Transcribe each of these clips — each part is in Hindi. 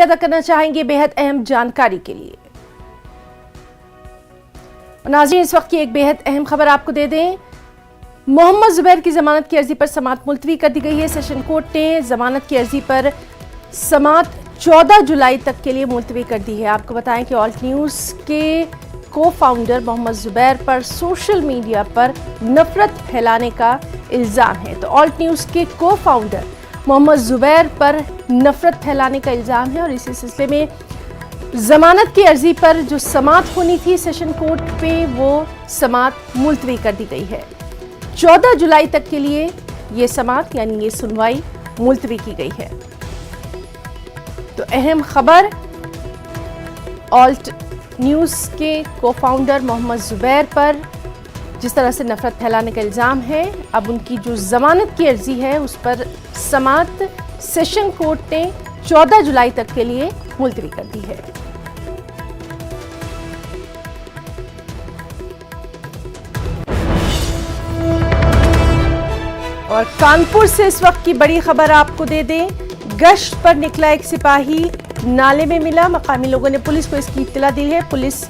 अदा करना चाहेंगे बेहद अहम जानकारी के लिए। नाज़रीन, इस वक्त की एक बेहद अहम खबर आपको दे दें। मोहम्मद जुबैर की जमानत की अर्जी पर समाअत मुलतवी कर दी गई है। सेशन कोर्ट ने जमानत की अर्जी पर समाअत 14 जुलाई तक के लिए मुलतवी कर दी है। आपको बताएं कि ऑल्ट न्यूज़ के को फाउंडर मोहम्मद जुबैर पर सोशल मीडिया पर नफरत फैलाने का इल्ज़ाम है। तो ऑल्ट न्यूज़ के को फाउंडर मोहम्मद जुबैर पर नफरत फैलाने का इल्ज़ाम है और इसी सिलसिले में जमानत की अर्जी पर जो समाअत होनी थी सेशन कोर्ट पे, वो समाअत मुलतवी कर दी गई है। 14 जुलाई तक के लिए ये समाअत यानी ये सुनवाई मुलतवी की गई है। तो अहम खबर, ऑल्ट न्यूज़ के को फाउंडर मोहम्मद जुबैर पर जिस तरह से नफरत फैलाने का इल्ज़ाम है, अब उनकी जो जमानत की अर्जी है उस पर समाअत सेशन कोर्ट ने 14 जुलाई तक के लिए मुलतवी कर दी है। और कानपुर से इस वक्त की बड़ी खबर आपको दे दें। गश्त पर निकला एक सिपाही नाले में मिला। मकामी लोगों ने पुलिस को इसकी इत्तला दी है। पुलिस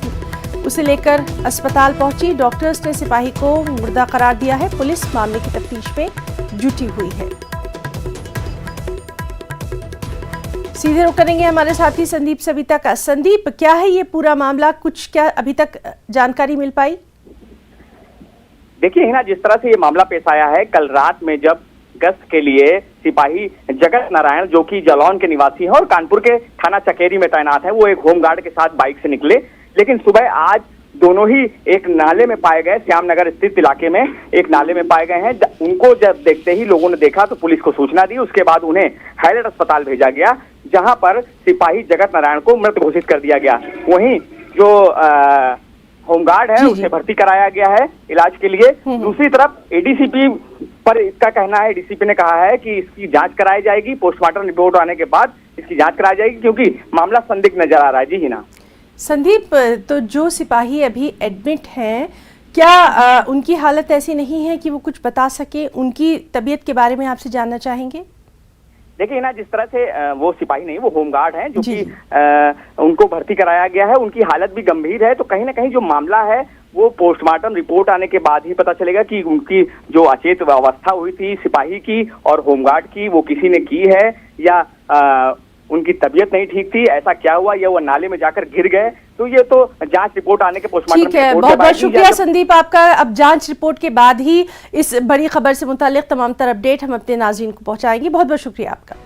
उसे लेकर अस्पताल पहुंची। डॉक्टर्स ने सिपाही को मुर्दा करार दिया है। पुलिस मामले की तफ्तीश में जुटी हुई है। सीधे रुख करेंगे हमारे साथी संदीप सविता का। संदीप, क्या है ये पूरा मामला? कुछ क्या अभी तक जानकारी मिल पाई? देखिए हिना, जिस तरह से ये मामला पेश आया है, कल रात में जब गश्त के लिए सिपाही जगत नारायण, जो कि जालौन के निवासी हैं और कानपुर के थाना चकेरी में तैनात हैं, वो एक होमगार्ड के साथ बाइक से निकले। लेकिन सुबह आज दोनों ही एक नाले में पाए गए। श्यामनगर स्थित इलाके में एक नाले में पाए गए हैं। उनको जब देखते ही लोगों ने देखा तो पुलिस को सूचना दी। उसके बाद उन्हें हाईलाइट अस्पताल भेजा गया, जहां पर सिपाही जगत नारायण को मृत घोषित कर दिया गया। वहीं जो होमगार्ड है उसे भर्ती कराया गया है इलाज के लिए। दूसरी तरफ एडीसीपी पर इसका कहना है, एडीसीपी ने कहा है कि इसकी जांच कराई जाएगी। पोस्टमार्टम रिपोर्ट आने के बाद इसकी जांच कराई जाएगी, क्योंकि मामला संदिग्ध नजर आ रहा है। जी हिना। संदीप, तो जो सिपाही अभी एडमिट हैं, क्या उनकी हालत ऐसी नहीं है कि वो कुछ बता सके? उनकी तबीयत के बारे में आपसे जानना चाहेंगे। देखिए ना, जिस तरह से वो सिपाही नहीं, वो होमगार्ड हैं, जो कि उनको भर्ती कराया गया है। उनकी हालत भी गंभीर है। तो कहीं ना कहीं जो मामला है वो पोस्टमार्टम रिपोर्ट आने के बाद ही पता चलेगा कि उनकी जो अचेत अवस्था हुई थी सिपाही की और होमगार्ड की, वो किसी ने की है या उनकी तबीयत नहीं ठीक थी, ऐसा क्या हुआ, या वो नाले में जाकर गिर गए। तो ये तो जांच रिपोर्ट आने के पोस्टमार्टम ठीक है। बहुत बहुत शुक्रिया संदीप आपका। अब जांच रिपोर्ट के बाद ही इस बड़ी खबर से मुतालिक तमाम तर अपडेट हम अपने नाज़रीन को पहुंचाएंगे। बहुत बहुत शुक्रिया आपका।